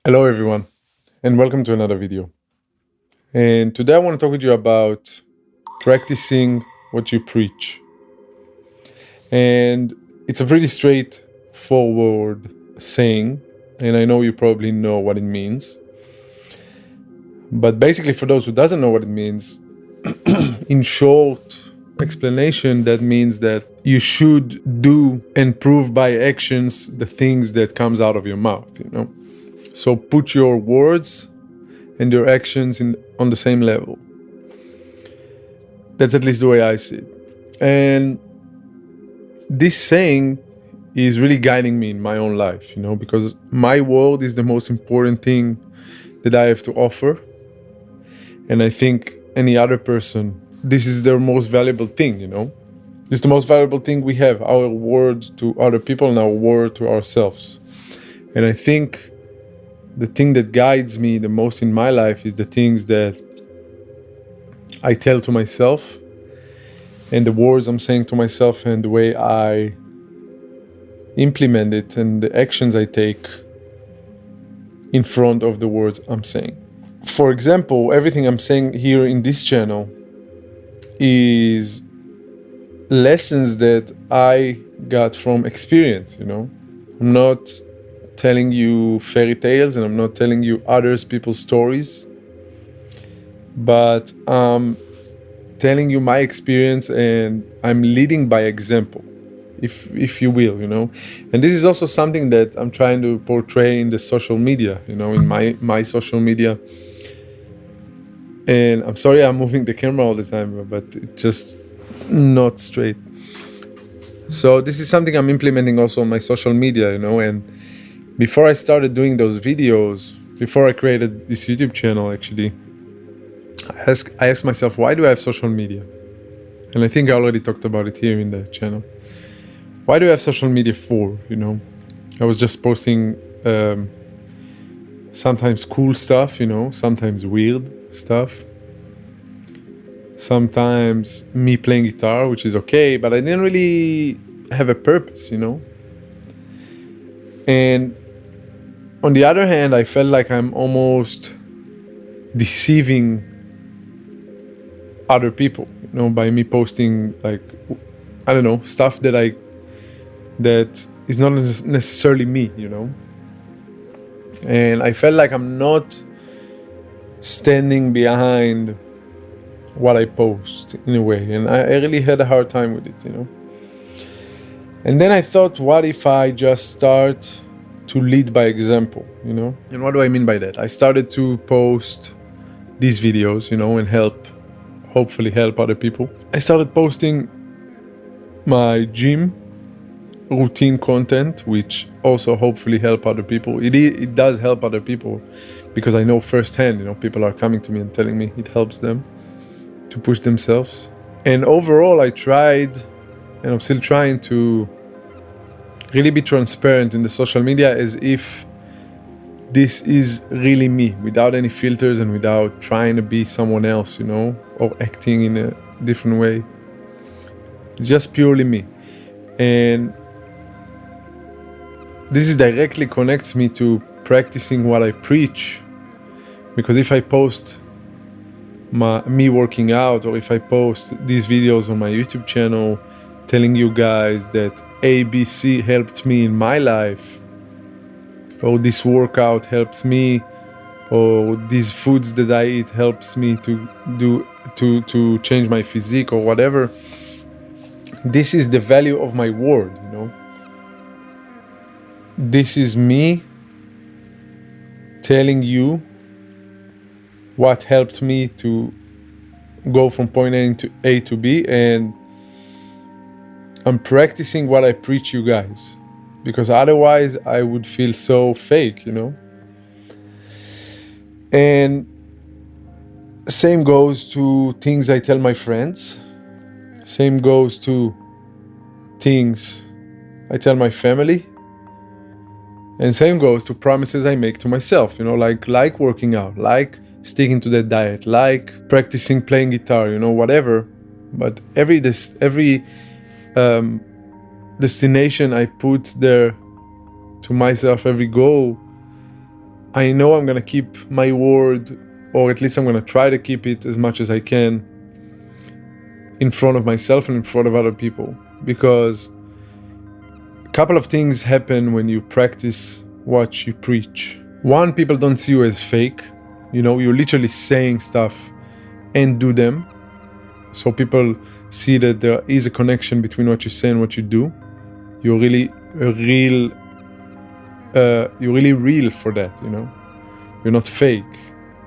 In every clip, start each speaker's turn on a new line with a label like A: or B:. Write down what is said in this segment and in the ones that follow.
A: Hello everyone and welcome to another video. And today I want to talk with you about practicing what you preach. And it's a pretty straightforward saying, and I know you probably know what it means. But basically for those who doesn't know what it means, in short explanation, that means that you should do and prove by actions the things that comes out of your mouth. So put your words and your actions on the same level. That's at least the way I see it. And this saying is really guiding me in my own life, because my word is the most important thing that I have to offer. And I think any other person, this is their most valuable thing. It's the most valuable thing we have, our word to other people and our word to ourselves. And I think the thing that guides me the most in my life is the things that I tell to myself and the words I'm saying to myself and the way I implement it and the actions I take in front of the words I'm saying. For example, everything I'm saying here in this channel is lessons that I got from experience. I'm not telling you fairy tales and I'm not telling you others people's stories, but I'm telling you my experience and I'm leading by example, if you will. And this is also something that I'm trying to portray in the social media, in my social media. And I'm sorry I'm moving the camera all the time, but it's just not straight. So this is something I'm implementing also on my social media, and before I started doing those videos, before I created this YouTube channel, actually, I asked myself, why do I have social media? And I think I already talked about it here in the channel. Why do I have social media for? I was just posting sometimes cool stuff, sometimes weird stuff. Sometimes me playing guitar, which is okay, but I didn't really have a purpose. And on the other hand, I felt like I'm almost deceiving other people, by me posting stuff that is not necessarily me, And I felt like I'm not standing behind what I post in a way, and I really had a hard time with it, And then I thought, what if I just start to lead by example, And what do I mean by that? I started to post these videos, and hopefully help other people. I started posting my gym routine content, which also hopefully help other people. It does help other people because I know firsthand, people are coming to me and telling me it helps them to push themselves. And overall, I tried, and I'm still trying to really be transparent in the social media as if this is really me, without any filters and without trying to be someone else, or acting in a different way. It's just purely me. And this is directly connects me to practicing what I preach. Because if I post me working out, or if I post these videos on my YouTube channel telling you guys that ABC helped me in my life, or this workout helps me, or these foods that I eat helps me to change my physique or whatever, this is the value of my word, This is me telling you what helped me to go from point A to B, and I'm practicing what I preach you guys, because otherwise I would feel so fake, And same goes to things I tell my friends. Same goes to things I tell my family. And same goes to promises I make to myself, like working out, like sticking to that diet, like practicing playing guitar, whatever. But every destination I put there to myself, every goal, I know I'm gonna keep my word, or at least I'm gonna try to keep it as much as I can in front of myself and in front of other people. Because a couple of things happen when you practice what you preach. One, people don't see you as fake. You're literally saying stuff and do them. So people see that there is a connection between what you say and what you do. You're really real for that, You're not fake.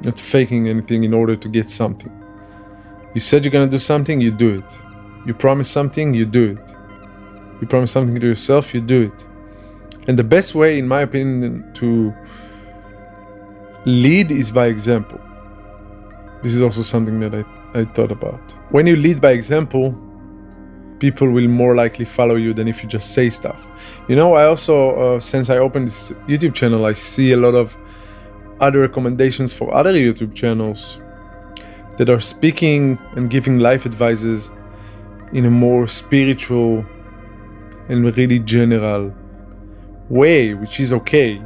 A: You're not faking anything in order to get something. You said you're gonna do something, you do it. You promise something, you do it. You promise something to yourself, you do it. And the best way, in my opinion, to lead is by example. This is also something that I thought about. When you lead by example, people will more likely follow you than if you just say stuff. I also, since I opened this YouTube channel, I see a lot of other recommendations for other YouTube channels that are speaking and giving life advices in a more spiritual and really general way, which is okay.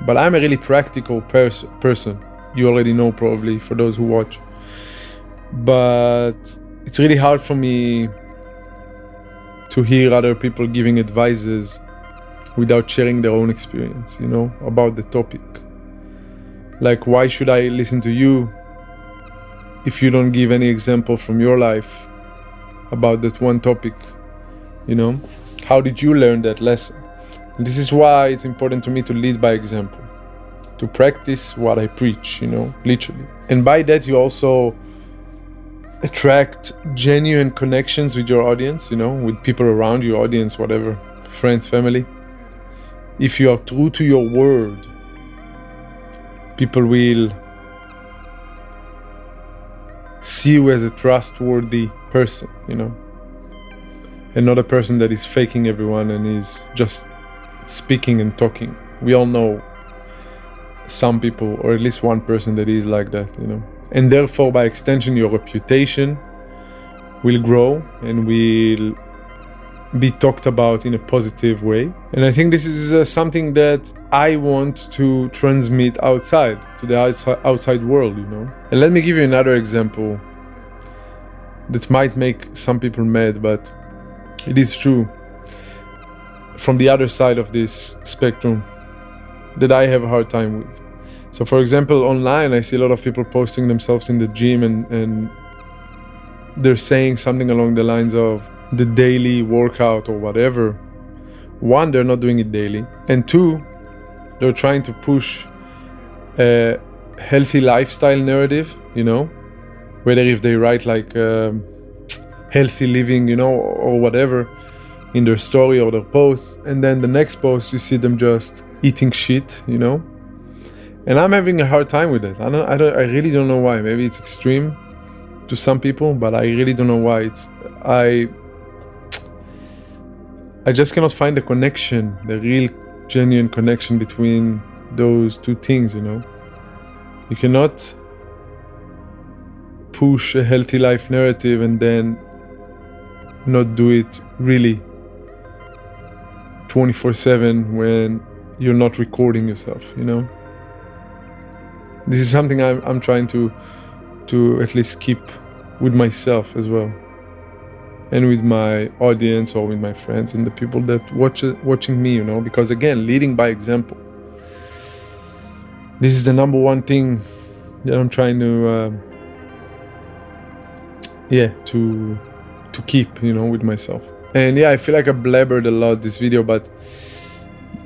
A: But I'm a really practical person. You already know, probably, for those who watch. But it's really hard for me to hear other people giving advices without sharing their own experience, about the topic. Like, why should I listen to you if you don't give any example from your life about that one topic? How did you learn that lesson? And this is why it's important to me to lead by example, to practice what I preach, literally. And by that, you also attract genuine connections with your audience, with people around your audience, whatever, friends, family. If you are true to your word, people will see you as a trustworthy person, and not a person that is faking everyone and is just speaking and talking. We all know some people, or at least one person that is like that, And therefore, by extension, your reputation will grow and will be talked about in a positive way. And I think this is something that I want to transmit outside, to the outside world, And let me give you another example that might make some people mad, but it is true. From the other side of this spectrum that I have a hard time with. So, for example, online, I see a lot of people posting themselves in the gym and they're saying something along the lines of the daily workout or whatever. One, they're not doing it daily. And two, they're trying to push a healthy lifestyle narrative, whether if they write like healthy living, or whatever in their story or their posts. And then the next post, you see them just eating shit, And I'm having a hard time with it. I really don't know why. Maybe it's extreme to some people, but I really don't know why. I just cannot find the connection, the real genuine connection between those two things, You cannot push a healthy life narrative and then not do it really 24/7 when you're not recording yourself, This is something I'm trying to at least keep with myself as well, and with my audience or with my friends and the people that watching me, because again, leading by example. This is the number one thing that I'm trying to keep, with myself. And I feel like I blabbered a lot this video, but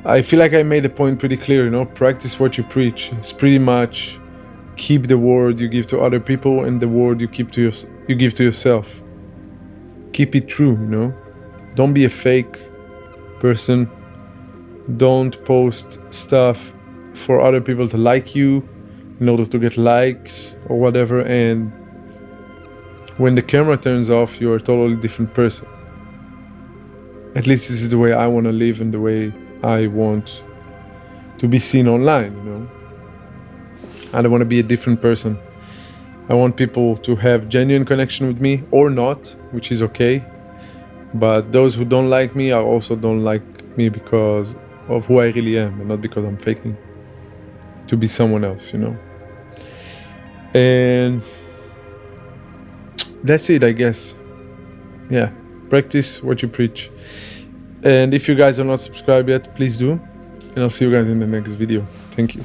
A: I feel like I made the point pretty clear, practice what you preach. It's pretty much keep the word you give to other people and the word you give to yourself. Keep it true, Don't be a fake person. Don't post stuff for other people to like you in order to get likes or whatever. And when the camera turns off, you're a totally different person. At least this is the way I want to live and the way I want to be seen online, I don't want to be a different person. I want people to have genuine connection with me or not, which is okay. But those who don't like me also don't like me because of who I really am and not because I'm faking. to be someone else, you know. And that's it, I guess. Yeah, practice what you preach. And if you guys are not subscribed yet, please do. And I'll see you guys in the next video. Thank you.